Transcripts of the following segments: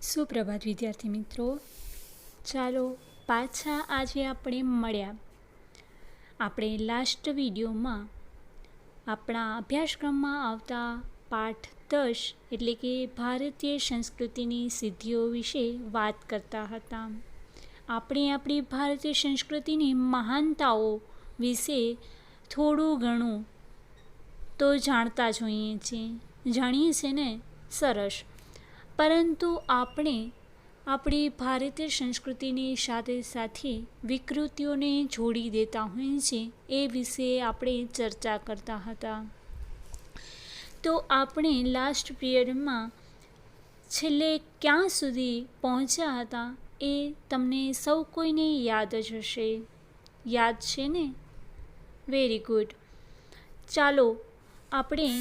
સુપ્રભાત વિદ્યાર્થી મિત્રો, ચાલો પાછા આજે આપણે મળ્યા. આપણે લાસ્ટ વિડીયોમાં આપણા અભ્યાસક્રમમાં આવતા પાઠ 10 એટલે કે ભારતીય સંસ્કૃતિની સિદ્ધિઓ વિશે વાત કરતા હતા. આપણે આપણી ભારતીય સંસ્કૃતિની મહાનતાઓ વિશે થોડું ઘણું તો જાણતા જાણીએ છીએ ને? સરસ. પરંતુ આપણે આપણી ભારતીય સંસ્કૃતિની સાથે સાથે વિકૃતિઓને જોડી દેતા હોઈએ છીએ એ વિશે આપણે ચર્ચા કરતા હતા. તો આપણે લાસ્ટ પિરિયડમાં છેલ્લે ક્યાં સુધી પહોંચ્યા હતા એ તમને સૌ કોઈને યાદ જ હશે. યાદ છે ને? Very good. ચાલો આપણે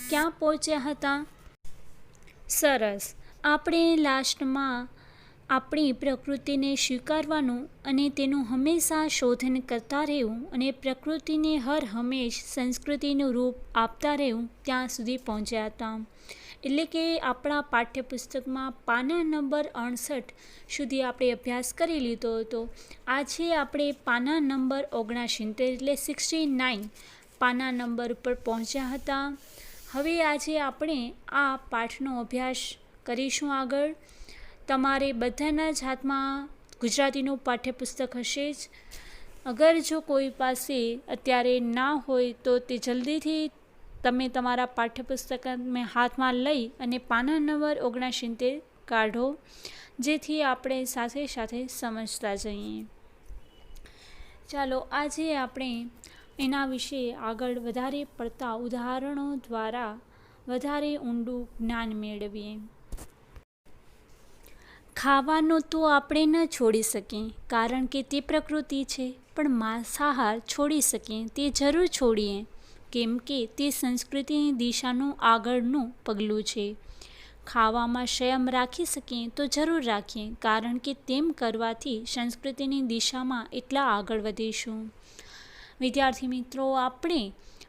ક્યાં પહોંચ્યા હતા? સરસ. આપણે લાસ્ટમાં આપણી પ્રકૃતિને સ્વીકારવાનું અને તેનું હંમેશા શોધન કરતા રહેવું અને પ્રકૃતિને હર હંમેશ સંસ્કૃતિનું રૂપ આપતા રહેવું ત્યાં સુધી પહોંચ્યા હતા. એટલે કે આપણા પાઠ્યપુસ્તકમાં પાના નંબર 68 સુધી આપણે અભ્યાસ કરી લીધો હતો. આજે આપણે પાના નંબર 69 એટલે 69 પાના નંબર ઉપર પહોંચ્યા હતા. હવે આજે આપણે આ પાઠનો અભ્યાસ કરીશું આગળ. તમારે બધાના જ હાથમાં ગુજરાતીનું પાઠ્યપુસ્તક હશે જ. અગર જો કોઈ પાસે અત્યારે ના હોય તો તે જલ્દીથી તમે તમારા પાઠ્યપુસ્તક હાથમાં લઈ અને પાના નંબર 69 કાઢો, જેથી આપણે સાથે સાથે સમજતા જઈએ. ચાલો આજે આપણે એના વિશે આગળ વધારે પડતા ઉદાહરણો દ્વારા વધારે ઊંડું જ્ઞાન મેળવીએ. ખાવાનું તો આપણે ન છોડી શકીએ કારણ કે તે પ્રકૃતિ છે, પણ માંસાહાર છોડી શકીએ તે જરૂર છોડીએ, કેમ કે તે સંસ્કૃતિની દિશાનું આગળનું પગલું છે. ખાવામાં સંયમ રાખી શકીએ તો જરૂર રાખીએ, કારણ કે તેમ કરવાથી સંસ્કૃતિની દિશામાં એટલા આગળ વધીશું. વિદ્યાર્થી મિત્રો, આપણે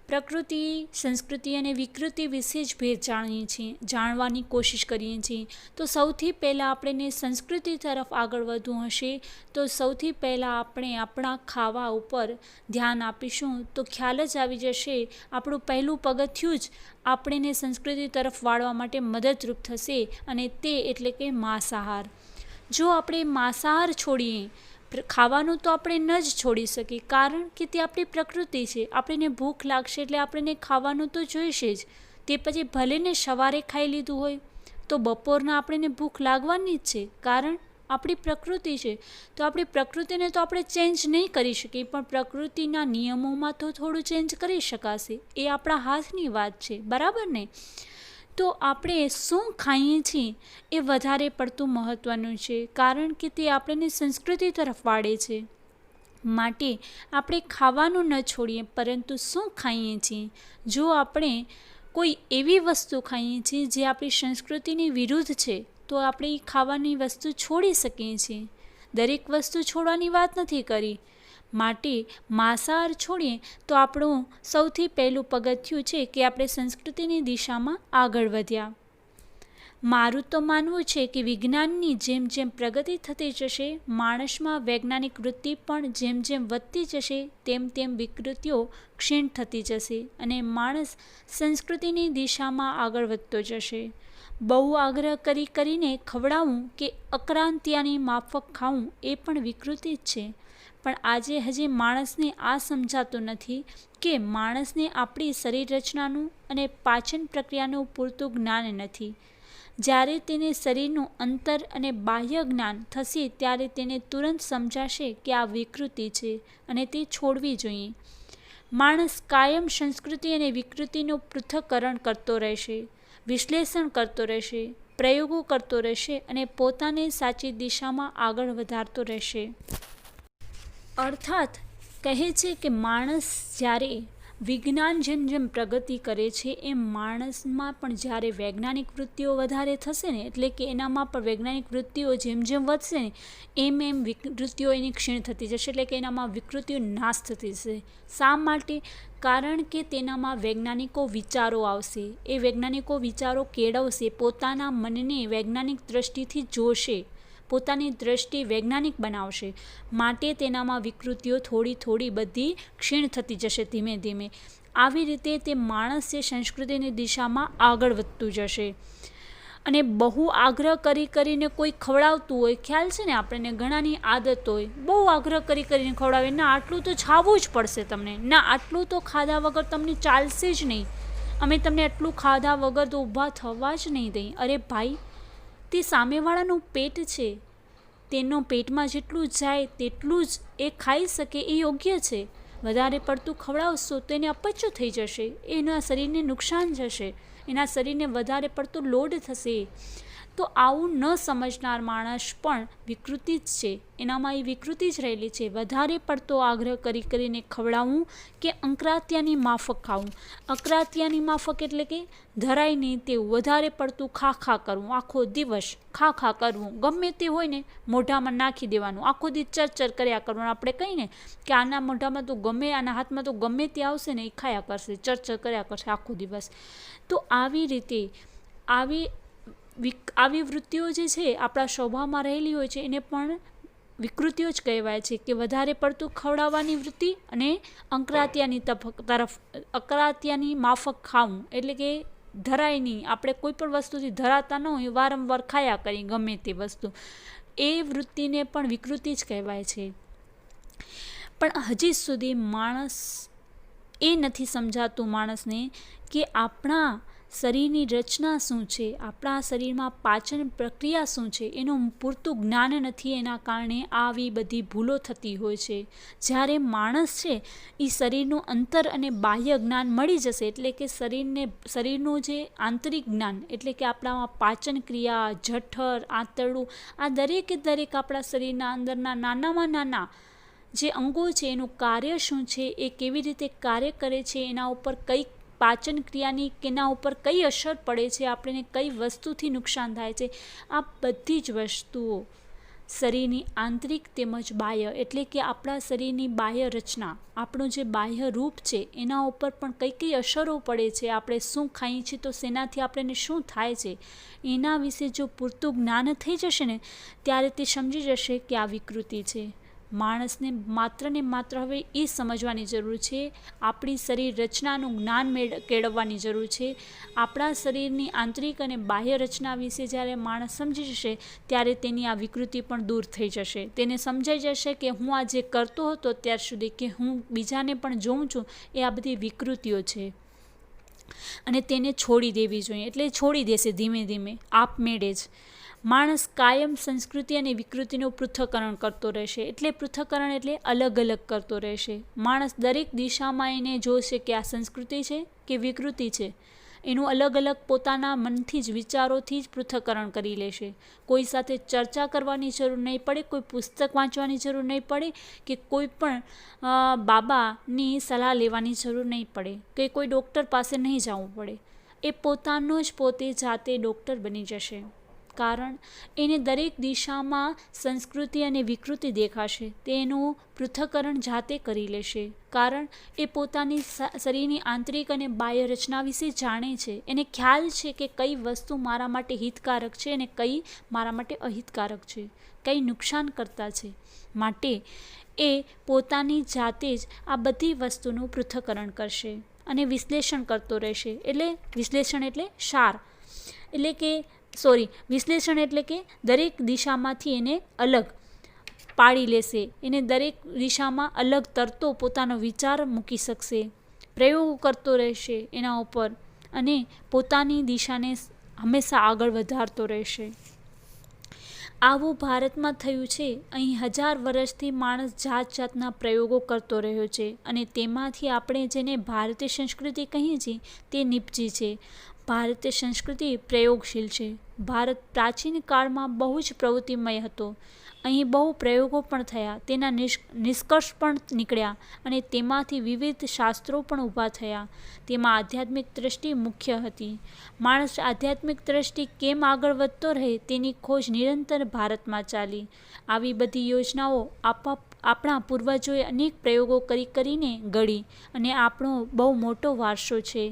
પ્રકૃતિ, સંસ્કૃતિ અને વિકૃતિ વિશે જ ભેદ જાણીએ છીએ, જાણવાની કોશિશ કરીએ છીએ. તો સૌથી પહેલાં આપણે સંસ્કૃતિ તરફ આગળ વધવું હશે તો સૌથી પહેલાં આપણે આપણા ખાવા ઉપર ધ્યાન આપીશું તો ખ્યાલ જ આવી જશે. આપણું પહેલું પગથિયું જ આપણને સંસ્કૃતિ તરફ વાળવા માટે મદદરૂપ થશે, અને તે એટલે કે માંસાહાર. જો આપણે માંસાહાર છોડીએ, ખાવાનું તો આપણે ન જ છોડી શકીએ, કારણ કે તે આપણી પ્રકૃતિ છે. આપણને ભૂખ લાગશે એટલે આપણને ખાવાનું તો જોઈશે જ. તે પછી ભલે ને સવારે ખાઈ લીધું હોય તો બપોરના આપણને ભૂખ લાગવાની જ છે, કારણ આપણી પ્રકૃતિ છે. તો આપણી પ્રકૃતિને તો આપણે ચેન્જ નહીં કરી શકીએ, પણ પ્રકૃતિના નિયમોમાં તો થોડું ચેન્જ કરી શકાશે. એ આપણા હાથની વાત છે, બરાબર ને? તો આપણે શું ખાઈએ છીએ એ વધારે પડતું મહત્ત્વનું છે, કારણ કે તે આપણને સંસ્કૃતિ તરફ વાળે છે. માટે આપણે ખાવાનું ન છોડીએ, પરંતુ શું ખાઈએ છીએ. જો આપણે કોઈ એવી વસ્તુ ખાઈએ છીએ જે આપણી સંસ્કૃતિની વિરુદ્ધ છે તો આપણે એ ખાવાની વસ્તુ છોડી શકીએ છીએ. દરેક વસ્તુ છોડવાની વાત નથી કરી. માટે માંસાહાર છોડીએ તો આપણું સૌથી પહેલું પગથિયું છે કે આપણે સંસ્કૃતિની દિશામાં આગળ વધ્યા. મારું તો માનવું છે કે વિજ્ઞાનની જેમ જેમ પ્રગતિ થતી જશે, માણસમાં વૈજ્ઞાનિક વૃત્તિ પણ જેમ જેમ વધતી જશે, તેમ તેમ વિકૃતિઓ ક્ષીણ થતી જશે અને માણસ સંસ્કૃતિની દિશામાં આગળ વધતો જશે. બહુ આગ્રહ કરીને ખવડાવવું કે અક્રાંતિયાની માફક ખાવું એ પણ વિકૃતિ જ છે. પણ આજે હજી માણસને આ સમજાતું નથી કે માણસને આપણી શરીર રચનાનું અને પાચન પ્રક્રિયાનું પૂરતું જ્ઞાન નથી. જ્યારે તેને શરીરનું અંતર અને બાહ્ય જ્ઞાન થશે ત્યારે તેને તુરંત સમજાશે કે આ વિકૃતિ છે અને તે છોડવી જોઈએ. માણસ કાયમ સંસ્કૃતિ અને વિકૃતિનું પૃથ્થકરણ કરતો રહેશે, વિશ્લેષણ કરતો રહેશે, પ્રયોગો કરતો રહેશે અને પોતાને સાચી દિશામાં આગળ વધારતો રહેશે. અર્થાત કહે છે કે માણસ જ્યારે વિજ્ઞાન જેમ જેમ પ્રગતિ કરે છે એમ માણસમાં પણ જ્યારે વૈજ્ઞાનિક વૃત્તિઓ વધારે થશે ને, એટલે કે એનામાં પણ વૈજ્ઞાનિક વૃત્તિઓ જેમ જેમ વધશે ને એમ એમ વિકૃતિઓ એની ક્ષીણ થતી જશે, એટલે કે એનામાં વિકૃતિઓ નાશ થતી જશે. શા માટે? કારણ કે તેનામાં વૈજ્ઞાનિકો વિચારો આવશે, એ વૈજ્ઞાનિકો વિચારો કેળવશે, પોતાના મનને વૈજ્ઞાનિક દ્રષ્ટિથી જોશે, પોતાની દ્રષ્ટિ વૈજ્ઞાનિક બનાવશે, માટે તેનામાં વિકૃતિઓ થોડી થોડી બધી ક્ષીણ થતી જશે ધીમે ધીમે. આવી રીતે તે માણસ છે સંસ્કૃતિની દિશામાં આગળ વધતું જશે. અને બહુ આગ્રહ કરીને કોઈ ખવડાવતું હોય, ખ્યાલ છે ને, આપણને ઘણાની આદત હોય બહુ આગ્રહ કરીને ખવડાવે, ના આટલું તો છાવવું જ પડશે તમને, ના આટલું તો ખાધા વગર તમને ચાલશે જ નહીં, અમે તમને આટલું ખાધા વગર તો ઊભા થવા જ નહીં દઈ. અરે ભાઈ, તે સામેવાળાનું પેટ છે, તેનો પેટમાં જેટલું જાય તેટલું જ એ ખાઈ શકે એ યોગ્ય છે. વધારે પડતું ખવડાવશો તો એને અપચો થઈ જશે, એના શરીરને નુકસાન જશે, એના શરીરને વધારે પડતો લોડ થશે. તો આવું ન સમજનાર માણસ પણ વિકૃતિ જ છે, એનામાં એ વિકૃતિ જ રહેલી છે. વધારે પડતો આગ્રહ કરીને ખવડાવવું કે અંકરાત્યાની માફક ખાવું. અંકરાત્યાની માફક એટલે કે ધરાય નહીં તેવું વધારે પડતું ખા કરવું, આખો દિવસ ખા કરવું, ગમે તે હોય ને મોઢામાં નાખી દેવાનું, આખો દિવસ ચરચર કર્યા કરવાનું. આપણે કહીએ ને કે આના મોઢામાં તો ગમે, આના હાથમાં તો ગમે તે આવશે ને એ ખાયા કરશે, ચરચર કર્યા કરશે આખો દિવસ. તો આવી રીતે આવી વૃત્તિઓ જે છે આપણા સ્વભાવમાં રહેલી હોય છે એને પણ વિકૃતિઓ જ કહેવાય છે, કે વધારે પડતું ખવડાવવાની વૃત્તિ અને અંકરાત્યાની માફક ખાવું, એટલે કે ધરાય નહીં, આપણે કોઈ પણ વસ્તુથી ધરાતા ન હોય, વારંવાર ખાયા કરી ગમે તે વસ્તુ, એ વૃત્તિને પણ વિકૃતિ જ કહેવાય છે. પણ હજી સુધી માણસ એ નથી સમજાતું માણસને કે આપણા શરીરની રચના શું છે, આપણા શરીરમાં પાચન પ્રક્રિયા શું છે, એનું પૂરતું જ્ઞાન નથી. એના કારણે આવી બધી ભૂલો થતી હોય છે. જ્યારે માણસ છે એ શરીરનું અંતર અને બાહ્ય જ્ઞાન મળી જશે, એટલે કે શરીરનું જે આંતરિક જ્ઞાન, એટલે કે આપણામાં પાચન ક્રિયા, જઠર, આંતરડું, આ દરેકે દરેક આપણા શરીરના અંદરના નાનામાં નાના જે અંગો છે એનું કાર્ય શું છે, એ કેવી રીતે કાર્ય કરે છે, એના ઉપર કઈ પાચન ક્રિયાની કેના ઉપર કઈ અસર પડે છે, આપણને કઈ વસ્તુથી નુકસાન થાય છે, આ બધી જ વસ્તુઓ શરીરની આંતરિક તેમજ બાહ્ય, એટલે કે આપણા શરીરની બાહ્ય રચના, આપણું જે બાહ્ય રૂપ છે એના ઉપર પણ કઈ અસરો પડે છે, આપણે શું ખાઈએ છીએ તો શેનાથી આપણને શું થાય છે, એના વિશે જો પૂરતું જ્ઞાન થઈ જશે ને ત્યારે તે સમજી જશે કે આ વિકૃતિ છે. માણસને માત્ર ને માત્ર હવે એ સમજવાની જરૂર છે, આપણી શરીર રચનાનું જ્ઞાન કેળવવાની જરૂર છે. આપણા શરીરની આંતરિક અને બાહ્ય રચના વિશે જ્યારે માણસ સમજી જશે ત્યારે તેની આ વિકૃતિ પણ દૂર થઈ જશે. તેને સમજાઈ જશે કે હું આ જે કરતો હતો અત્યાર સુધી, કે હું બીજાને પણ જોઉં છું, એ આ બધી વિકૃતિઓ છે અને તેને છોડી દેવી જોઈએ. એટલે છોડી દેશે ધીમે ધીમે આપમેળે જ. માણસ કાયમ સંસ્કૃતિ અને વિકૃતિનું પૃથ્થકરણ કરતો રહેશે. એટલે પૃથ્થકરણ એટલે અલગ અલગ કરતો રહેશે. માણસ દરેક દિશામાં એને જોશે કે આ સંસ્કૃતિ છે કે વિકૃતિ છે, એનું અલગ અલગ પોતાના મનથી જ, વિચારોથી જ પૃથ્થકરણ કરી લેશે. કોઈ સાથે ચર્ચા કરવાની જરૂર નહીં પડે, કોઈ પુસ્તક વાંચવાની જરૂર નહીં પડે, કે કોઈ પણ બાબાની સલાહ લેવાની જરૂર નહીં પડે, કે કોઈ ડૉક્ટર પાસે નહીં જવું પડે. એ પોતાનો જ પોતે જાતે ડૉક્ટર બની જશે. કારણ એને દરેક દિશામાં સંસ્કૃતિ અને વિકૃતિ દેખાશે, તેનું પૃથ્થકરણ જાતે કરી લેશે. કારણ એ પોતાની શરીરની આંતરિક અને બાહ્ય રચના વિશે જાણે છે, એને ખ્યાલ છે કે કઈ વસ્તુ મારા માટે હિતકારક છે અને કઈ મારા માટે અહિતકારક છે, કઈ નુકસાન કરતા છે. માટે એ પોતાની જાતે જ આ બધી વસ્તુનું પૃથ્થકરણ કરશે અને વિશ્લેષણ કરતો રહેશે. એટલે વિશ્લેષણ એટલે વિશ્લેષણ એટલે કે દરેક દિશામાંથી એને અલગ પાડી લેશે, એને દરેક દિશામાં અલગ તરતો પોતાનો વિચાર મૂકી શકશે, પ્રયોગો કરતો રહેશે એના ઉપર અને પોતાની દિશાને હંમેશા આગળ વધારતો રહેશે. આવું ભારતમાં થયું છે. અહીં 1000 વર્ષથી માણસ જાતના પ્રયોગો કરતો રહ્યો છે અને તેમાંથી આપણે જેને ભારતીય સંસ્કૃતિ કહીએ છીએ તે નીપજી છે. ભારતીય સંસ્કૃતિ પ્રયોગશીલ છે. ભારત પ્રાચીન કાળમાં બહુ જ પ્રવૃત્તિમય હતો. અહીં બહુ પ્રયોગો પણ થયા, તેના નિષ્કર્ષ પણ નીકળ્યા અને તેમાંથી વિવિધ શાસ્ત્રો પણ ઊભા થયા. તેમાં આધ્યાત્મિક દ્રષ્ટિ મુખ્ય હતી. માણસ આધ્યાત્મિક દ્રષ્ટિ કેમ આગળ વધતો રહે તેની ખોજ નિરંતર ભારતમાં ચાલી. આવી બધી યોજનાઓ આપણા પૂર્વજોએ અનેક પ્રયોગો કરીને ઘડી અને આપણો બહુ મોટો વારસો છે.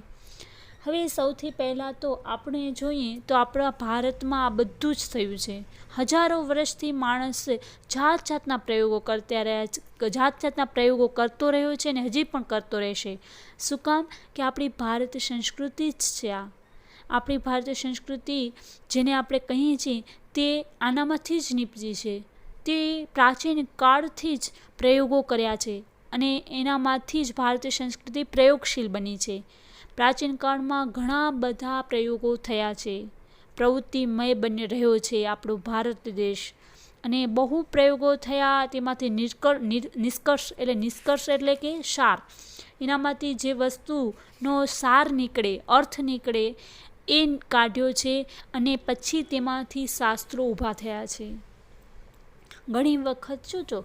હવે સૌથી પહેલાં તો આપણે જોઈએ તો આપણા ભારતમાં આ બધું જ થયું છે. હજારો વર્ષથી માણસ જાતના પ્રયોગો કરતા રહ્યા છે, જાતના પ્રયોગો કરતો રહ્યો છે અને હજી પણ કરતો રહેશે. શું કામ? કે આપણી ભારત સંસ્કૃતિ જ છે. આપણી ભારતીય સંસ્કૃતિ જેને આપણે કહીએ છીએ તે આનામાંથી જ નીપજી છે. તે પ્રાચીન કાળથી જ પ્રયોગો કર્યા છે અને એનામાંથી જ ભારતીય સંસ્કૃતિ પ્રયોગશીલ બની છે. પ્રાચીન કાળમાં ઘણા બધા પ્રયોગો થયા છે. પ્રવૃત્તિમય બની રહ્યો છે આપણો ભારત દેશ અને બહુ પ્રયોગો થયા. તેમાંથી નિષ્કર્ષ એટલે કે સાર, એનામાંથી જે વસ્તુનો સાર નીકળે, અર્થ નીકળે એ કાઢ્યો છે અને પછી તેમાંથી શાસ્ત્રો ઊભા થયા છે. ઘણી વખત જો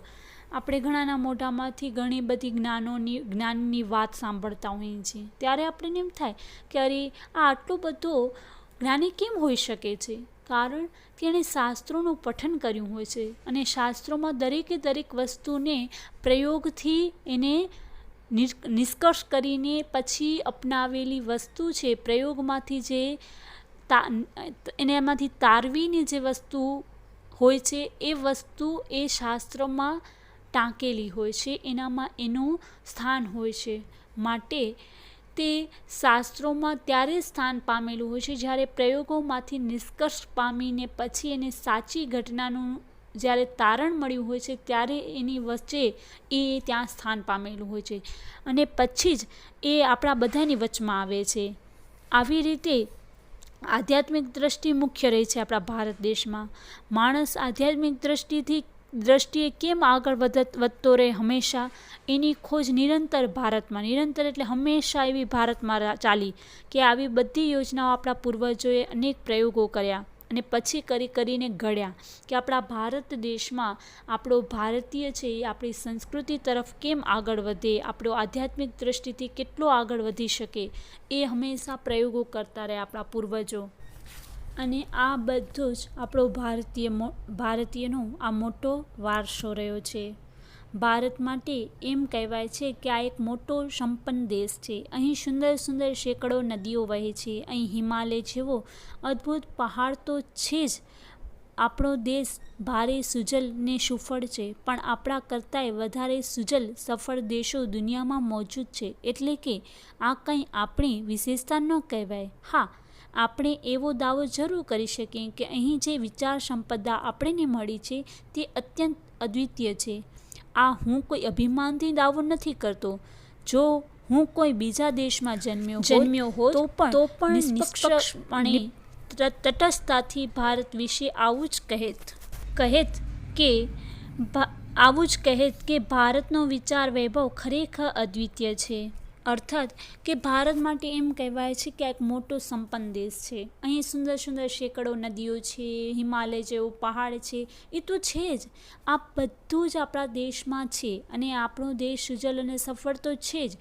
આપણે ઘણાના મોઢામાંથી ઘણી બધી જ્ઞાનની વાત સાંભળતા હોઈએ છીએ ત્યારે આપણને એમ થાય કે અરે આ આટલો બધો જ્ઞાની કેમ હોઈ શકે છે? કારણ તેણે શાસ્ત્રોનું પઠન કર્યું હોય છે અને શાસ્ત્રોમાં દરેકે દરેક વસ્તુને પ્રયોગથી એને નિષ્કર્ષ કરીને પછી અપનાવેલી વસ્તુ છે. પ્રયોગમાંથી જે એનામાંથી તારવીની જે વસ્તુ હોય છે એ વસ્તુ એ શાસ્ત્રમાં ટાંકેલી હોય છે, એનામાં એનું સ્થાન હોય છે. માટે તે શાસ્ત્રોમાં ત્યારે સ્થાન પામેલું હોય છે જ્યારે પ્રયોગોમાંથી નિષ્કર્ષ પામીને પછી એને સાચી ઘટનાનું જ્યારે તારણ મળ્યું હોય છે ત્યારે એની વચ્ચે એ ત્યાં સ્થાન પામેલું હોય છે અને પછી જ એ આપણા બધાની વચમાં આવે છે. આવી રીતે આધ્યાત્મિક દ્રષ્ટિ મુખ્ય રહી છે આપણા ભારત દેશમાં. માણસ આધ્યાત્મિક દ્રષ્ટિએ કેમ આગળ વધતો રહે હંમેશા, એની ખોજ નિરંતર ભારતમાં, નિરંતર એટલે હંમેશા એવી ભારતમાં ચાલી કે આવી બધી યોજનાઓ આપણા પૂર્વજોએ અનેક પ્રયોગો કર્યા અને પછી કરીને ઘડ્યા કે આપણા ભારત દેશમાં આપણો ભારતીય છે એ આપણી સંસ્કૃતિ તરફ કેમ આગળ વધે, આપણો આધ્યાત્મિક દ્રષ્ટિથી કેટલો આગળ વધી શકે, એ હંમેશા પ્રયોગો કરતા રહ્યા આપણા પૂર્વજો. અને આ બધો જ આપણો ભારતીયનો આ મોટો વારસો રહ્યો છે. ભારત માટે એમ કહેવાય છે કે આ એક મોટો સંપન્ન દેશ છે. અહીં સુંદર સુંદર સેંકડો નદીઓ વહે છે. અહીં હિમાલય જેવો અદ્ભુત પહાડ તો છે જ. આપણો દેશ ભારે સુજલ ને સુફળ છે, પણ આપણા કરતાંય વધારે સુજલ સફળ દેશો દુનિયામાં મોજૂદ છે. એટલે કે આ કંઈ આપણી વિશેષતા ન કહેવાય. હા, આપણે એવો દાવો જરૂર કરી શકીએ કે અહીં જે વિચાર સંપદા આપણને મળી છે તે અત્યંત અદ્વિતીય છે. આ હું કોઈ અભિમાનથી દાવો નથી કરતો. જો હું કોઈ બીજા દેશમાં જન્મ્યો હોત તો પણ નિષ્પક્ષપણે તટસ્થતાથી ભારત વિશે આવું જ કહેત કે ભારતનો વિચાર વૈભવ ખરેખર અદ્વિતીય છે. અર્થાત કે ભારત માટે એમ કહેવાય છે કે આ એક મોટો સંપન્ન દેશ છે. અહીં સુંદર સુંદર સેંકડો નદીઓ છે, હિમાલય જેવો પહાડ છે, એ તો છે જ. આ બધું જ આપણા દેશમાં છે અને આપણો દેશ સુજલ અને સફળ તો છે જ,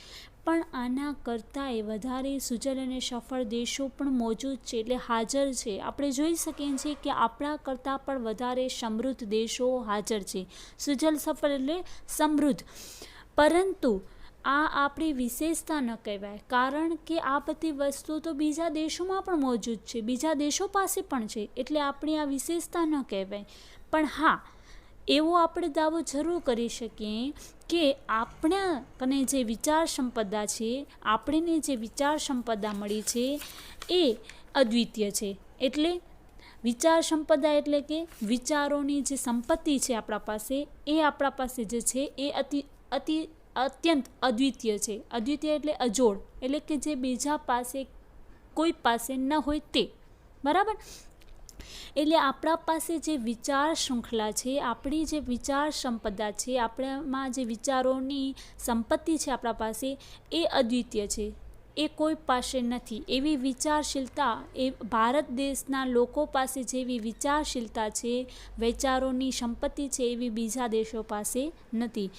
પણ આના કરતાંય વધારે સુજલ અને સફળ દેશો પણ મોજૂદ છે, એટલે હાજર છે. આપણે જોઈ શકીએ છીએ કે આપણા કરતાં પણ વધારે સમૃદ્ધ દેશો હાજર છે. સુજલ સફળ એટલે સમૃદ્ધ. પરંતુ આ આપણી વિશેષતા ન કહેવાય, કારણ કે આ બધી વસ્તુઓ તો બીજા દેશોમાં પણ મોજૂદ છે, બીજા દેશો પાસે પણ છે, એટલે આપણી આ વિશેષતા ન કહેવાય. પણ હા, એવો આપણે દાવો જરૂર કરી શકીએ કે આપણા કને જે વિચાર સંપદા છે, આપણને જે વિચાર સંપદા મળી છે એ અદ્વિતીય છે. એટલે વિચાર સંપદા એટલે કે વિચારોની જે સંપત્તિ છે આપણા પાસે, એ આપણા પાસે જે છે એ અત્યંત અદ્વિતીય છે. અદ્વિતીય એટલે અજોડ, એટલે કે જે બીજા પાસે કોઈ પાસે ન હોય તે. બરાબર? એટલે આપણા પાસે જે વિચાર શૃંખલા છે, આપણી જે વિચાર સંપદા છે, આપણામાં જે વિચારોની સંપત્તિ છે આપણા પાસે, એ અદ્વિતીય છે. એ કોઈ પાસે નથી. એવી વિચારશીલતા એ ભારત દેશના લોકો પાસે જેવી વિચારશીલતા છે, વિચારોની સંપત્તિ છે, એવી બીજા દેશો પાસે નથી.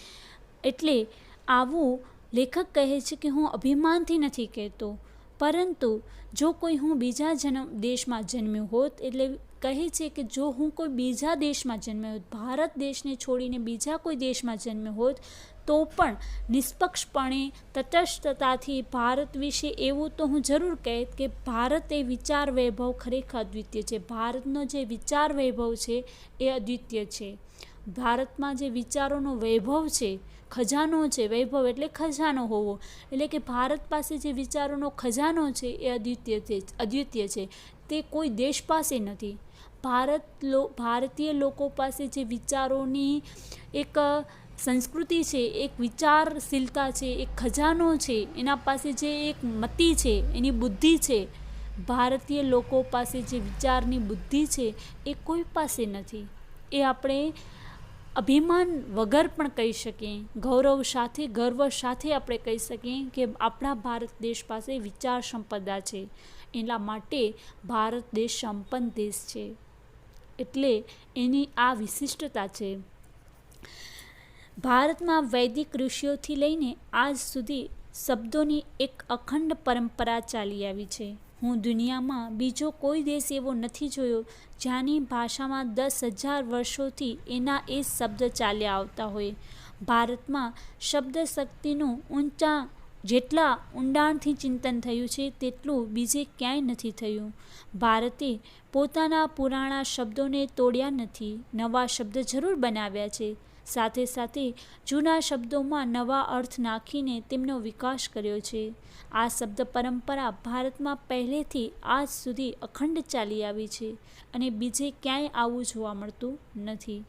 એટલે આવું લેખક કહે છે કે હું અભિમાનથી નથી કહેતો, પરંતુ જો કોઈ હું બીજા દેશમાં જન્મ્યો હોત, એટલે કહે છે કે જો હું કોઈ બીજા દેશમાં જન્મ્યો હોત, ભારત દેશને છોડીને બીજા કોઈ દેશમાં જન્મ્યો હોત, તો પણ નિષ્પક્ષપણે તટસ્થતાથી ભારત વિશે એવું તો હું જરૂર કહેત કે ભારત એ વિચાર વૈભવ ખરેખર અદ્વિતીય છે. ભારતનો જે વિચાર વૈભવ છે એ અદ્વિતીય છે. ભારતમાં જે વિચારોનો વૈભવ છે, ખજાનો છે, વૈભવ એટલે ખજાનો હોવો, એટલે કે ભારત પાસે જે વિચારોનો ખજાનો છે એ અદ્વિતીય છે. તે કોઈ દેશ પાસે નથી. ભારતીય લોકો પાસે જે વિચારોની એક સંસ્કૃતિ છે, એક વિચારશીલતા છે, એક ખજાનો છે, એના પાસે જે એક મતિ છે, એની બુદ્ધિ છે, ભારતીય લોકો પાસે જે વિચારની બુદ્ધિ છે એ કોઈ પાસે નથી. એ આપણે અભિમાન વગર પણ કહી શકીએ, ગૌરવ સાથે, ગર્વ સાથે આપણે કહી શકીએ કે આપણા ભારત દેશ પાસે વિચાર સંપદા છે. એટલા માટે ભારત દેશ સંપન્ન દેશ છે, એટલે એની આ વિશિષ્ટતા છે. ભારતમાં વૈદિક ઋષિઓથી લઈને આજ સુધી શબ્દોની એક અખંડ પરંપરા ચાલી આવી છે. હું દુનિયામાં બીજો કોઈ દેશ એવો નથી જોયો જ્યાંની ભાષામાં 10,000 વર્ષોથી એના એ શબ્દ ચાલ્યા આવતા હોય. ભારતમાં શબ્દ શક્તિનું જેટલા ઊંડાણથી ચિંતન થયું છે તેટલું બીજે ક્યાંય નથી થયું. ભારતે પોતાના પુરાણા શબ્દોને તોડ્યા નથી, નવા શબ્દ જરૂર બનાવ્યા છે. સાથે સાથે જૂના શબ્દોમાં નવા અર્થ નાખીને તેમનો વિકાસ કર્યો છે. આ શબ્દ પરંપરા ભારતમાં પહેલેથી આજ સુધી અખંડ ચાલી આવી છે અને બીજે ક્યાંય આવું જોવા મળતું નથી.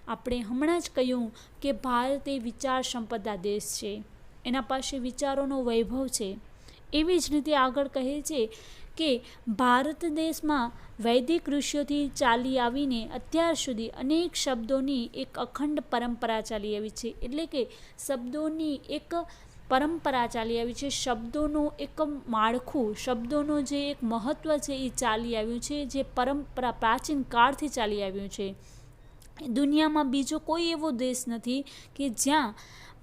આપણે હમણાં જ કહ્યું કે ભારત એ વિચાર સંપદા દેશ છે, એના પાસે વિચારોનો વૈભવ છે. એવી જ રીતે આગળ કહે છે કે ભારત દેશમાં વૈદિક ઋષિઓથી ચાલી આવીને અત્યાર સુધી અનેક શબ્દોની એક અખંડ પરંપરા ચાલી આવી છે. એટલે કે શબ્દોની એક પરંપરા ચાલી આવી છે, શબ્દોનું એક માળખું, શબ્દોનું જે એક મહત્ત્વ છે એ ચાલી આવ્યું છે, જે પરંપરા પ્રાચીન કાળથી ચાલી આવ્યું છે. દુનિયામાં બીજો કોઈ એવો દેશ નથી કે જ્યાં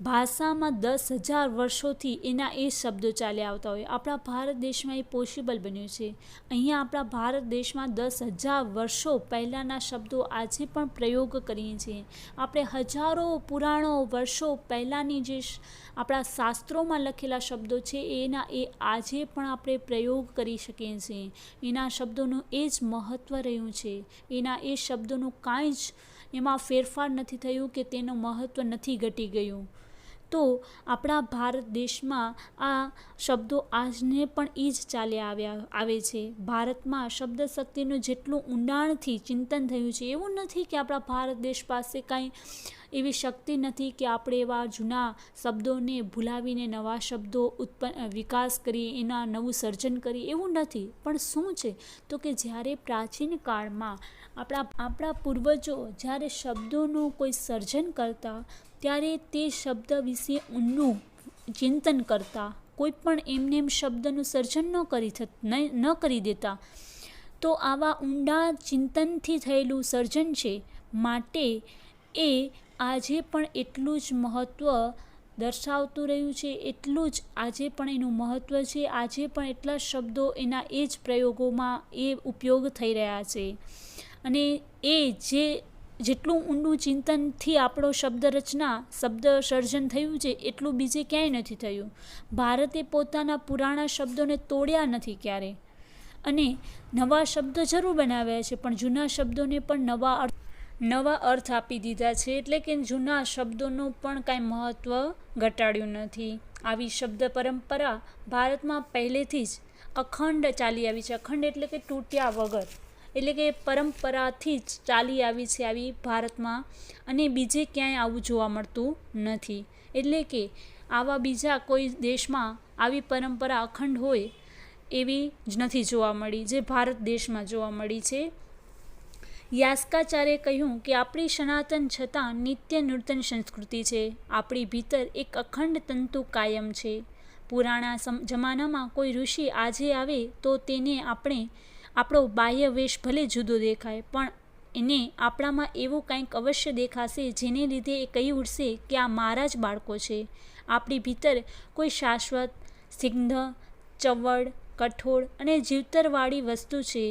ભાષામાં 10,000 વર્ષોથી એના એ શબ્દો ચાલ્યા આવતા હોય. આપણા ભારત દેશમાં એ પોસિબલ બન્યું છે. અહીંયા આપણા ભારત દેશમાં 10,000 વર્ષો પહેલાંના શબ્દો આજે પણ પ્રયોગ કરીએ છીએ. આપણે હજારો પુરાણો વર્ષો પહેલાંની જે આપણા શાસ્ત્રોમાં લખેલા શબ્દો છે એના એ આજે પણ આપણે પ્રયોગ કરી શકીએ છીએ. એના શબ્દોનું એ જ મહત્ત્વ રહ્યું છે. એના એ શબ્દોનું કાંઈ જ એમાં ફેરફાર નથી થયું કે તેનું મહત્ત્વ નથી ઘટી ગયું. તો આપણા ભારત દેશમાં આ શબ્દો આજને પણ એ જ ચાલ્યા આવે છે. ભારતમાં શબ્દ શક્તિનું જેટલું ઊંડાણથી ચિંતન થયું છે, એવું નથી કે આપણા ભારત દેશ પાસે કાંઈ એવી શક્તિ નથી કે આપણે એવા જૂના શબ્દોને ભૂલાવીને નવા શબ્દો વિકાસ કરીએ, એના નવું સર્જન કરીએ, એવું નથી. પણ શું છે તો કે જ્યારે પ્રાચીન કાળમાં આપણા પૂર્વજો જ્યારે શબ્દોનું કોઈ સર્જન કરતા ત્યારે તે શબ્દ વિશે ઊંડું ચિંતન કરતા. કોઈ પણ એમને એમ શબ્દનું સર્જન ન કરી દેતા. તો આવા ઊંડા ચિંતનથી થયેલું સર્જન છે, માટે એ આજે પણ એટલું જ મહત્ત્વ દર્શાવતું રહ્યું છે, એટલું જ આજે પણ એનું મહત્ત્વ છે. આજે પણ એટલા શબ્દો એના એ જ પ્રયોગોમાં એ ઉપયોગ થઈ રહ્યા છે. અને એ જેટલું ઊંડું ચિંતનથી આપણો શબ્દ સર્જન થયું છે એટલું બીજે ક્યાંય નથી થયું. ભારતે પોતાના પુરાણા શબ્દોને તોડ્યા નથી ક્યારે, અને નવા શબ્દ જરૂર બનાવ્યા છે, પણ જૂના શબ્દોને પણ નવા અર્થ આપી દીધા છે. એટલે કે જૂના શબ્દોનું પણ કાંઈ મહત્ત્વ ઘટાડ્યું નથી. આવી શબ્દ પરંપરા ભારતમાં પહેલેથી જ અખંડ ચાલી આવી છે. અખંડ એટલે કે તૂટ્યા વગર, એટલે કે પરંપરાથી જ ચાલી આવી છે આવી ભારતમાં, અને બીજે ક્યાંય આવું જોવા મળતું નથી. એટલે કે આવા બીજા કોઈ દેશમાં આવી પરંપરા અખંડ હોય એવી જ નથી જોવા મળી, જે ભારત દેશમાં જોવા મળી છે. યાસ્કાચાર્યે કહ્યું કે આપણી સનાતન છતાં નિત્ય નૂતન સંસ્કૃતિ છે. આપણી ભીતર એક અખંડ તંતુ કાયમ છે. પુરાણા જમાનામાં કોઈ ઋષિ આજે આવે તો તેને આપણો બાહ્ય વેશ ભલે જુદો દેખાય, પણ એને આપણામાં એવું કંઈક અવશ્ય દેખાશે જેને લીધે એ કહી ઉઠશે કે આ મારા જ બાળકો છે. આપણી ભીતર કોઈ શાશ્વત, સ્નિગ્ધ, ચવડ, કઠોળ અને જીવતરવાળી વસ્તુ છે,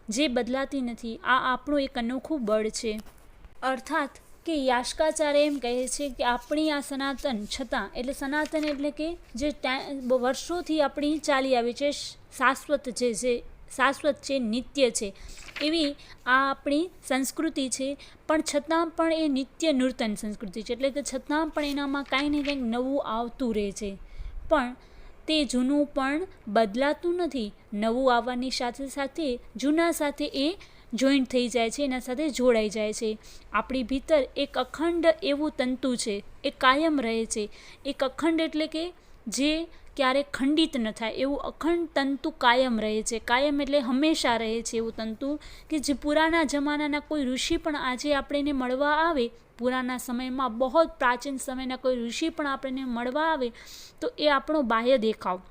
જે બદલાતી નથી. આ આપણું એક અનોખું બળ છે. અર્થાત કે યાસ્કાચાર્ય એમ કહે છે કે આપણી આ સનાતન છતાં, એટલે સનાતન એટલે કે જે વર્ષોથી આપણી ચાલી આવી છે, શાશ્વત છે, જે શાશ્વત છે, નિત્ય છે, એવી આ આપણી સંસ્કૃતિ છે. પણ છતાં પણ એ નિત્ય નૂતન સંસ્કૃતિ છે, એટલે કે છતાં પણ એનામાં કાંઈ ને કંઈક નવું આવતું રહે છે. પણ તે જૂનું પણ બદલાતું નથી. નવું આવવાની સાથે સાથે જૂના સાથે એ જોઈન્ટ થઈ જાય છે, એના સાથે જોડાઈ જાય છે. આપણી ભીતર એક અખંડ એવું તંતુ છે, એ કાયમ રહે છે. એક અખંડ એટલે કે જે ક્યારેક ખંડિત ન થાય એવું અખંડ તંતુ કાયમ રહે છે. કાયમ એટલે હંમેશા રહે છે એવું તંતુ, કે જે પુરાના જમાનાના કોઈ ઋષિ પણ આજે આપણને મળવા આવે, પુરાના સમયમાં બહુ પ્રાચીન સમયના કોઈ ઋષિ પણ આપણને મળવા આવે, તો એ આપણો બાહ્ય દેખાવ,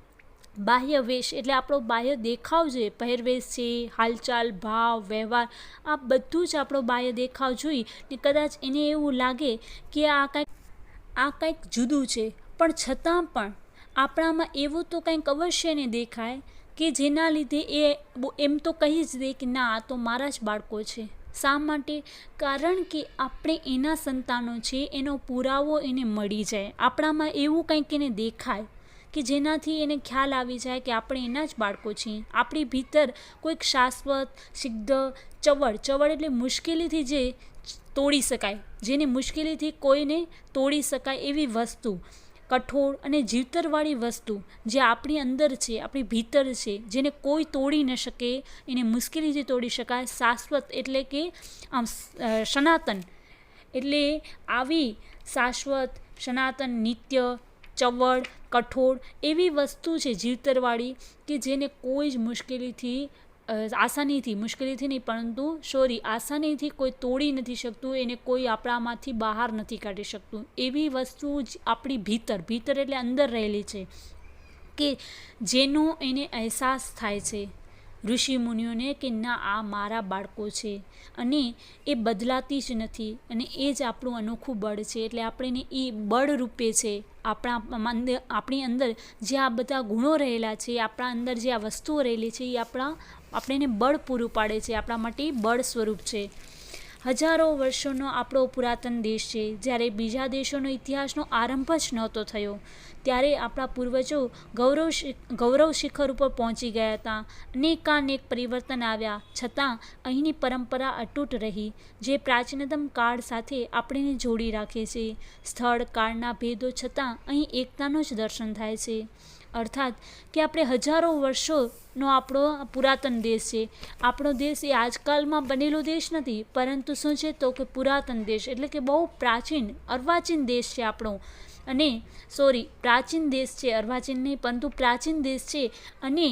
બાહ્ય વેશ એટલે આપણો બાહ્ય દેખાવ છે, પહેરવેશ છે, હાલચાલ, ભાવ, વ્યવહાર, આ બધું જ આપણો બાહ્ય દેખાવ જોઈ ને કદાચ એને એવું લાગે કે આ કંઈક જુદું છે. પણ છતાં પણ આપણામાં એવું તો કંઈક અવશ્ય ને દેખાય કે જેના લીધે એ એમ તો કહી જ દે કે ના, આ તો મારા જ બાળકો છે. શા માટે? કારણ કે આપણે એના સંતાનો છે, એનો પુરાવો એને મળી જાય. આપણામાં એવું કંઈક એને દેખાય કે જેનાથી એને ખ્યાલ આવી જાય કે આપણે એના જ બાળકો છીએ. આપણી ભીતર કોઈક શાશ્વત, સિદ્ધ, ચવડ એટલે મુશ્કેલીથી જે તોડી શકાય, જેને મુશ્કેલીથી કોઈને તોડી શકાય એવી વસ્તુ, કઠોળ અને જીવતરવાળી વસ્તુ જે આપણી અંદર છે, આપણી ભીતર છે, જેને કોઈ તોડી ન શકે, એને મુશ્કેલીથી તોડી શકાય. શાશ્વત એટલે કે આમ સનાતન, એટલે આવી શાશ્વત, સનાતન, નિત્ય, ચવડ, કઠોળ એવી વસ્તુ છે જીવતરવાળી, કે જેને કોઈ જ મુશ્કેલીથી નહીં, પરંતુ આસાનીથી કોઈ તોડી નથી શકતું, એને કોઈ આપણામાંથી બહાર નથી કાઢી શકતું. એવી વસ્તુ જ આપણી ભીતર એટલે અંદર રહેલી છે, કે જેનો એને અહેસાસ થાય છે ઋષિ મુનિઓને કે ના, આ મારા બાળકો છે, અને એ બદલાતી જ નથી. અને એ જ આપણું અનોખું બળ છે. એટલે આપણને એ બળ રૂપે છે. આપણી અંદર જે આ બધા ગુણો રહેલા છે, આપણા અંદર જે આ વસ્તુઓ રહેલી છે, એ આપણને બળ પૂરું પાડે છે, આપણા માટે બળ સ્વરૂપ છે. હજારો વર્ષોનો આપણો પુરાતન દેશ છે. જ્યારે બીજા દેશોનો ઇતિહાસનો આરંભ જ નહોતો થયો, ત્યારે આપણા પૂર્વજો ગૌરવ શિખર ઉપર પહોંચી ગયા હતા. અનેકાનેક પરિવર્તન આવ્યા, છતાં અહીંની પરંપરા અતૂટ રહી, જે પ્રાચીનતમ કાળ સાથે આપણને જોડી રાખે છે. સ્થળ કાળના ભેદો છતાં અહીં એકતાનું જ દર્શન થાય છે. અર્થાત કે આપણે હજારો વર્ષોનો આપણો પુરાતન દેશ છે. આપણો દેશ એ આજકાલમાં બનેલો દેશ નથી, પરંતુ શું છે તો કે પુરાતન દેશ, એટલે કે બહુ પ્રાચીન, અર્વાચીન દેશ છે આપણો. અને પ્રાચીન દેશ છે, અર્વાચીન નહીં, પરંતુ પ્રાચીન દેશ છે. અને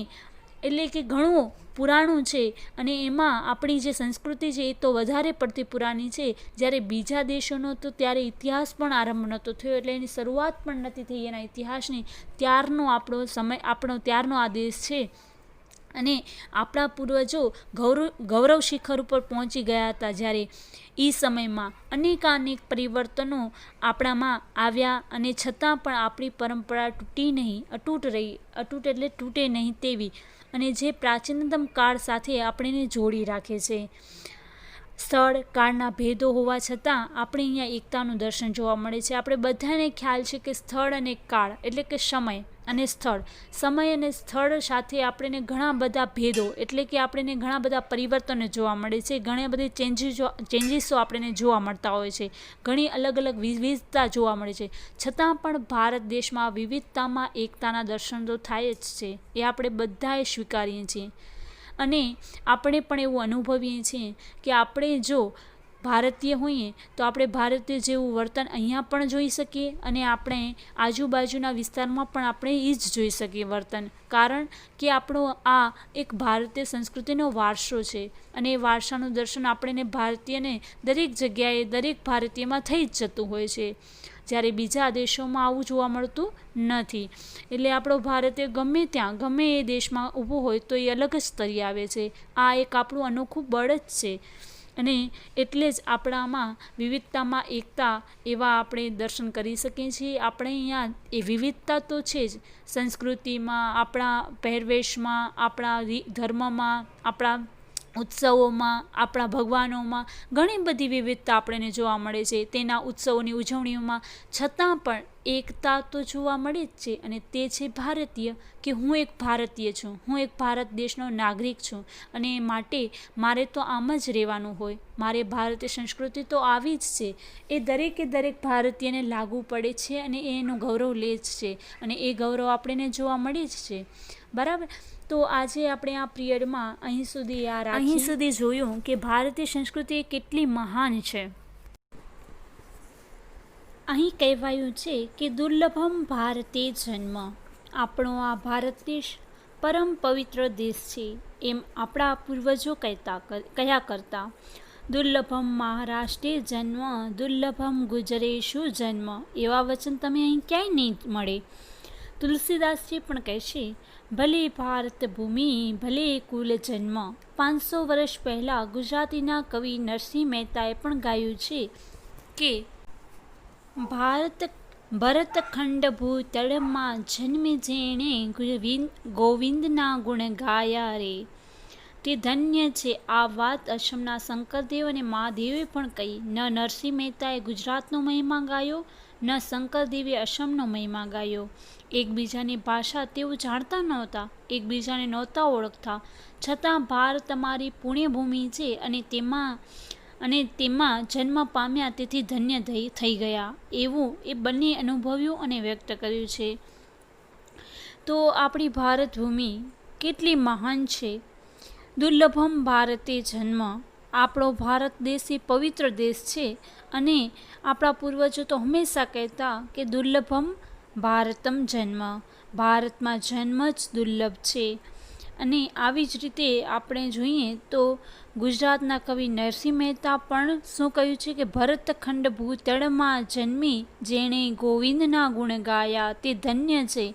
એટલે કે ઘણું પુરાણું છે. અને એમાં આપણી જે સંસ્કૃતિ છે એ તો વધારે પડતી પુરાણી છે. જ્યારે બીજા દેશોનો તો ત્યારે ઇતિહાસ પણ આરંભ નહોતો થયો, એટલે એની શરૂઆત પણ નથી થઈ એના ઇતિહાસની. ત્યારનો ત્યારનો આ દેશ છે. અને આપણા પૂર્વજો ગૌરવ શિખર ઉપર પહોંચી ગયા હતા, જ્યારે એ સમયમાં અનેકાનેક પરિવર્તનો આપણામાં આવ્યા, અને છતાં પણ આપણી પરંપરા તૂટી નહીં, અતૂટ રહી. અતૂટ એટલે તૂટે નહીં તેવી, અને જે પ્રાચીનતમ કાળ સાથે આપણને જોડી રાખે છે. સ્થળ કાળના ભેદો હોવા છતાં આપણે અહીંયા એકતાનું દર્શન જોવા મળે છે. આપણે બધાને ખ્યાલ છે કે સ્થળ અને કાળ એટલે કે સમય અને સ્થળ સાથે આપણને ઘણા બધા ભેદો, એટલે કે આપણને ઘણા બધા પરિવર્તનો જોવા મળે છે. ઘણા બધી ચેન્જીસો આપણને જોવા મળતા હોય છે. ઘણી અલગ અલગ વિવિધતા જોવા મળે છે. છતાં પણ ભારત દેશમાં વિવિધતામાં એકતાના દર્શન તો થાય જ છે. એ આપણે બધાએ સ્વીકારીએ છીએ. અને આપણે પણ એવું અનુભવીએ છીએ કે આપણે જો ભારતીય હોઈએ તો આપણે ભારતીય જેવું વર્તન અહીંયા પણ જોઈ શકીએ, અને આપણે આજુબાજુના વિસ્તારમાં પણ આપણે એ જ જોઈ શકીએ વર્તન. કારણ કે આપણો આ એક ભારતીય સંસ્કૃતિનો વારસો છે, અને એ વારસાનું દર્શન આપણને ભારતીયને દરેક જગ્યાએ, દરેક ભારતીયમાં થઈ જ જતું હોય છે, જ્યારે બીજા દેશોમાં આવું જોવા મળતું નથી. એટલે આપણો ભારતીય ગમે ત્યાં, ગમે એ દેશમાં ઊભો હોય તો એ અલગ જ તરી આવે છે. આ એક આપણું અનોખું બળ જ છે. અને એટલે જ આપણામાં વિવિધતામાં એકતા એવા આપણે દર્શન કરી શકીએ છીએ. આપણે અહીંયા એ વિવિધતા તો છે જ, સંસ્કૃતિમાં, આપણા પહેરવેશમાં, આપણા ધર્મમાં, આપણા ઉત્સવોમાં, આપણા ભગવાનોમાં ઘણી બધી વિવિધતા આપણને જોવા મળે છે. તેના ઉત્સવોની ઉજવણીઓમાં છતાં પણ એકતા તો જોવા મળે જ છે, અને તે છે ભારતીય, કે હું એક ભારતીય છું, હું એક ભારત દેશનો નાગરિક છું, અને માટે મારે તો આમ જ રહેવાનું હોય. મારે ભારતીય સંસ્કૃતિ તો આવી જ છે, એ દરેકે દરેક ભારતીયને લાગુ પડે છે, અને એનું ગૌરવ લે જ છે, અને એ ગૌરવ આપણને જોવા મળે જ છે. બરાબર. તો આજે આપણે આ પિરિયડમાં અહીં સુધી જોયું કે ભારતીય સંસ્કૃતિ કેટલી મહાન છે. અહીં કહેવાયું છે કે દુર્લભમ ભારતે જન્મ. આપણો આ ભારત દેશ પરમ પવિત્ર દેશ છે, એમ આપણા પૂર્વજો કયા કરતા. દુર્લભમ મહારાષ્ટ્રે જન્મ, દુર્લભમ ગુજરેશુ જન્મ. એવા વચન તમે અહીં ક્યાંય નહીં મળે. તુલસીદાસજી પણ કહેશે, ભલે ભારત ભૂમિ ભલે કુલ જન્મ. 500 વર્ષ પહેલાં ગુજરાતીના કવિ નરસિંહ મહેતાએ પણ ગાયું છે કે ભરતખંડ ભૂતળમાં જન્મે જેણે ગોવિંદના ગુણ ગાયા રે. તે ધન્ય છે. આ વાત અસમના શંકરદેવ અને મહાદેવે પણ કહી. ન નરસિંહ મહેતાએ ગુજરાતનો મહિમા ગાયો, ન શંકરદેવે અસમનો મહિમા ગાયો. એકબીજાની ભાષા તેઓ જાણતા નહોતા, એકબીજાને નહોતા ઓળખતા, છતાં ભારત અમારી પુણ્યભૂમિ છે, અને તેમાં જન્મ પામ્યા તેથી ધન્ય થઈ ગયા, એવું એ બંને અનુભવ્યું અને વ્યક્ત કર્યું છે. તો આપણી ભારત ભૂમિ કેટલી મહાન છે. દુર્લભમ ભારતે જન્મ. આપણો ભારત દેશ એ પવિત્ર દેશ છે, અને આપણા પૂર્વજો તો હંમેશા કહેતા કે દુર્લભમ ભારતમ જન્મ. ભારતમાં જન્મ જ દુર્લભ છે. અને આવી જ રીતે આપણે જોઈએ તો ગુજરાતના કવિ નરસિંહ મહેતા પણ શું કહ્યું છે કે ભરતખંડ ભૂતળમાં જન્મી જેણે ગોવિંદના ગુણ ગાયા તે ધન્ય છે.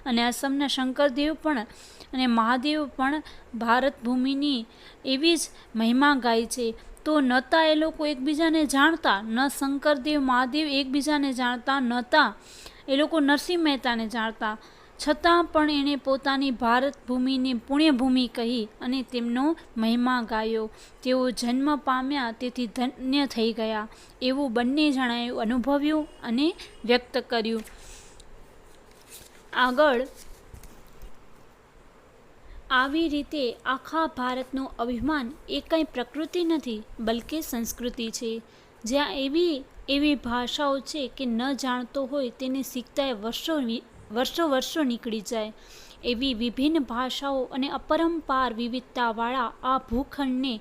અને અસમના શંકરદેવ પણ અને મહાદેવ પણ ભારત ભૂમિની એવી જ મહિમા ગાય છે. તો નહોતા એ લોકો એકબીજાને જાણતા, ન શંકરદેવ મહાદેવ એકબીજાને જાણતા નહોતા, એ લોકો નરસિંહ મહેતાને જાણતા, છતાં પણ એણે પોતાની ભારત ભૂમિને પુણ્યભૂમિ કહી અને તેમનો મહિમા ગાયો. તેઓ જન્મ પામ્યા તેથી ધન્ય થઈ ગયા, એવું બંને જણાએ અનુભવ્યું અને વ્યક્ત કર્યું. આગળ આવી રીતે આખા ભારતનું અભિમાન એ કંઈ પ્રકૃતિ નથી, બલકે સંસ્કૃતિ છે. જ્યાં એવી ભાષાઓ છે કે ન જાણતો હોય તેને શીખતા વર્ષો નીકળી જાય. એવી વિભિન્ન ભાષાઓ અને અપરંપાર વિવિધતાવાળા આ ભૂખંડને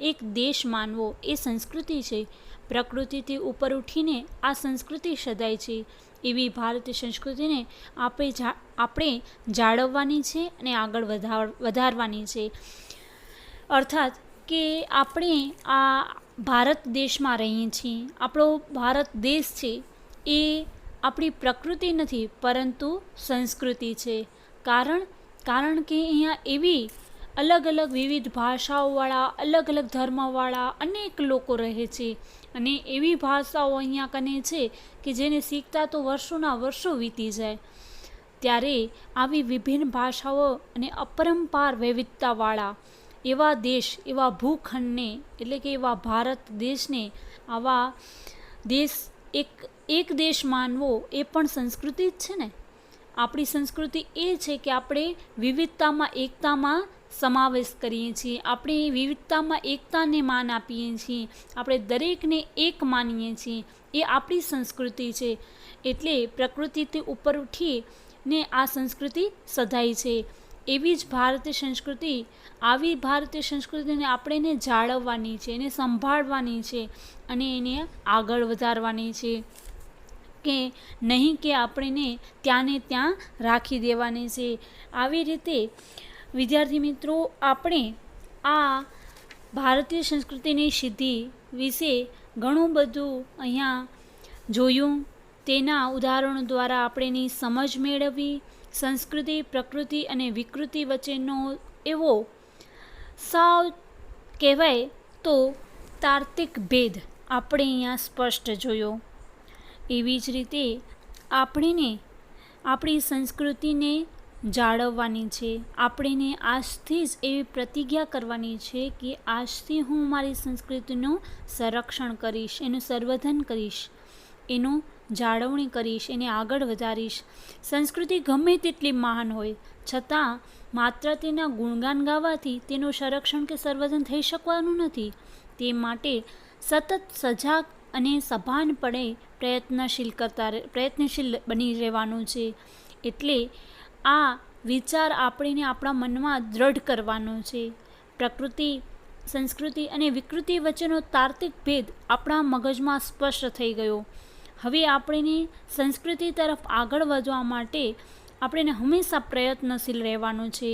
એક દેશ માનવો એ સંસ્કૃતિ છે. પ્રકૃતિથી ઉપર ઉઠીને આ સંસ્કૃતિ સદાય છે. એવી ભારતીય સંસ્કૃતિને આપણે જાળવવાની છે અને આગળ વધારવાની છે. અર્થાત કે આપણે આ ભારત દેશમાં રહીએ છીએ. આપણો ભારત દેશ છે એ આપણી પ્રકૃતિ નથી, પરંતુ સંસ્કૃતિ છે. કારણ કે અહીંયા એવી અલગ અલગ વિવિધ ભાષાઓવાળા, અલગ અલગ ધર્મવાળા અનેક લોકો રહે છે, અને એવી ભાષાઓ અહીંયા કને છે કે જેને શીખતા તો વર્ષોના વર્ષો વીતી જાય. ત્યારે આવી વિભિન્ન ભાષાઓ અને અપરંપાર વૈવિધતાવાળા એવા દેશ, એવા ભૂખંડને, એટલે કે એવા ભારત દેશને, આવા દેશ એક દેશ માનવો એ પણ સંસ્કૃતિ જ છે ને. આપણી સંસ્કૃતિ એ છે કે આપણે વિવિધતામાં એકતામાં સમાવેશ કરીએ છીએ. આપણે વિવિધતામાં એકતાને માન આપીએ છીએ. આપણે દરેકને એક માનીએ છીએ. એ આપણી સંસ્કૃતિ છે. એટલે પ્રકૃતિથી ઉપર ઉઠીને આ સંસ્કૃતિ સધાઈ છે. એવી જ ભારતીય સંસ્કૃતિ, આવી ભારતીય સંસ્કૃતિને આપણે જાળવવાની છે, એને સંભાળવાની છે, અને એને આગળ વધારવાની છે. કે નહીં કે આપણે ત્યાંને ત્યાં રાખી દેવાની છે. આવી રીતે વિદ્યાર્થી મિત્રો, આપણે આ ભારતીય સંસ્કૃતિની સિદ્ધિ વિશે ઘણું બધું અહીંયા જોયું. તેના ઉદાહરણો દ્વારા આપણે એની સમજ મેળવી. સંસ્કૃતિ, પ્રકૃતિ અને વિકૃતિ વચ્ચેનો એવો સાવ કહેવાય તો તાર્કિક ભેદ આપણે અહીંયા સ્પષ્ટ જોયો. એવી જ રીતે આપણી સંસ્કૃતિને જાળવવાની છે. આપણે આજથી જ એવી પ્રતિજ્ઞા કરવાની છે કે આજથી હું મારી સંસ્કૃતિનું સંરક્ષણ કરીશ, એનું સંવર્ધન કરીશ, એનું જાળવણી કરીશ, એને આગળ વધારીશ. સંસ્કૃતિ ગમે તેટલી મહાન હોય છતાં માત્ર તેના ગુણગાન ગાવાથી તેનું સંરક્ષણ કે સંવર્ધન થઈ શકવાનું નથી. તે માટે સતત સજાગ અને સભાનપણે પ્રયત્નશીલ બની રહેવાનું છે. એટલે આ વિચાર આપણે આપણા મનમાં દ્રઢ કરવાનો છે. પ્રકૃતિ, સંસ્કૃતિ અને વિકૃતિ વચ્ચેનો તાર્કિક ભેદ આપણા મગજમાં સ્પષ્ટ થઈ ગયો. હવે આપણે સંસ્કૃતિ તરફ આગળ વધવા માટે આપણે હંમેશા પ્રયત્નશીલ રહેવાનું છે.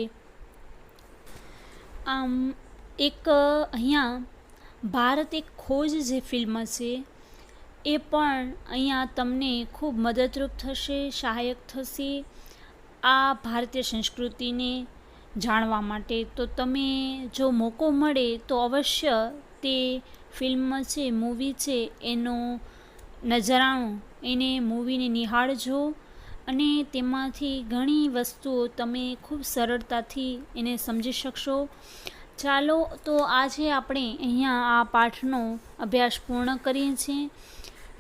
અહીંયા ભારત એક ખોજ જે ફિલ્મ છે એ પણ અહીંયા તમને ખૂબ મદદરૂપ થશે, સહાયક થશે આ ભારતીય સંસ્કૃતિને જાણવા માટે. તો તમે જો મોકો મળે તો અવશ્ય તે ફિલ્મ છે, મૂવી છે, એનો નજરાણું, એને મૂવીને નિહાળજો અને તેમાંથી ઘણી વસ્તુઓ તમે ખૂબ સરળતાથી એને સમજી શકશો. ચાલો તો આજે આપણે અહીંયા આ પાઠનો અભ્યાસ પૂર્ણ કરીએ છીએ.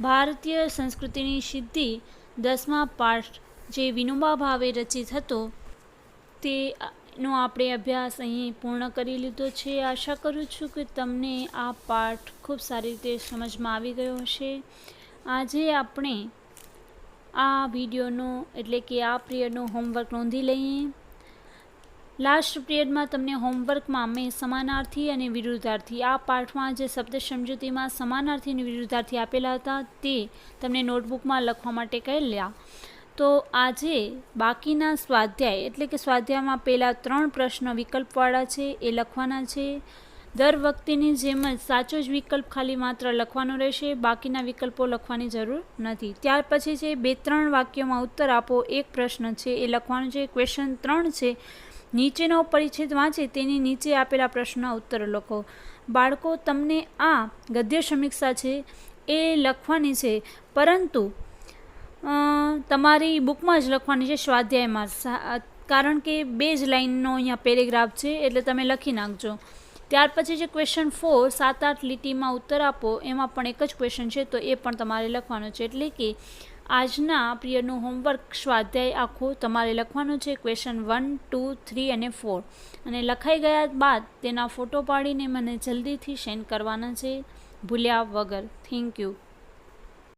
ભારતીય સંસ્કૃતિની સિદ્ધિ 10મા પાઠ જે વિનોબા ભાવે રચિત હતો તેનો આપણે અભ્યાસ અહીં પૂર્ણ કરી લીધો છે. આશા કરું છું કે તમને આ પાઠ ખૂબ સારી રીતે સમજમાં આવી ગયો હશે. આજે આપણે આ વિડીયોનો એટલે કે આ પિરિયડનું હોમવર્ક નોંધી લઈએ. લાસ્ટ પિરિયડમાં તમને હોમવર્કમાં મેં સમાનાર્થી અને વિરુદ્ધાર્થી આ પાઠમાં જે શબ્દ સમજૂતીમાં સમાનાર્થી અને વિરુદ્ધાર્થી આપેલા હતા તે તમને નોટબુકમાં લખવા માટે કહેલા. તો આજે બાકીના સ્વાધ્યાય એટલે કે સ્વાધ્યાયમાં પહેલાં 3 પ્રશ્ન વિકલ્પવાળા છે એ લખવાના છે. દર વખતેની જેમ જ સાચો જ વિકલ્પ ખાલી માત્ર લખવાનો રહેશે, બાકીના વિકલ્પો લખવાની જરૂર નથી. ત્યાર પછી છે 2-3 વાક્યોમાં ઉત્તર આપો. એક પ્રશ્ન છે એ લખવાનું છે. ક્વેશ્ચન 3 છે નીચેનો પરિચ્છેદ વાંચે તેની નીચે આપેલા પ્રશ્નના ઉત્તર લખો. બાળકો તમને આ ગદ્ય સમીક્ષા છે એ લખવાની છે, પરંતુ તમારી બુકમાં જ લખવાની છે, સ્વાધ્યાયમાં, કારણ કે 2 જ લાઇનનો અહીંયા પેરેગ્રાફ છે એટલે તમે લખી નાખજો. ત્યાર પછી જે ક્વેશ્ચન 4 7-8 લીટીમાં ઉત્તર આપો એમાં પણ એક જ ક્વેશ્ચન છે તો એ પણ તમારે લખવાનો છે. એટલે કે આજના પિરિયડનું હોમવર્ક સ્વાધ્યાય આખો તમારે લખવાનું છે. ક્વેશ્ચન 1, 2, 3 અને 4 અને લખાઈ ગયા બાદ તેના ફોટો પાડીને મને જલ્દીથી સેન્ડ કરવાના છે, ભૂલ્યા વગર. Thank you.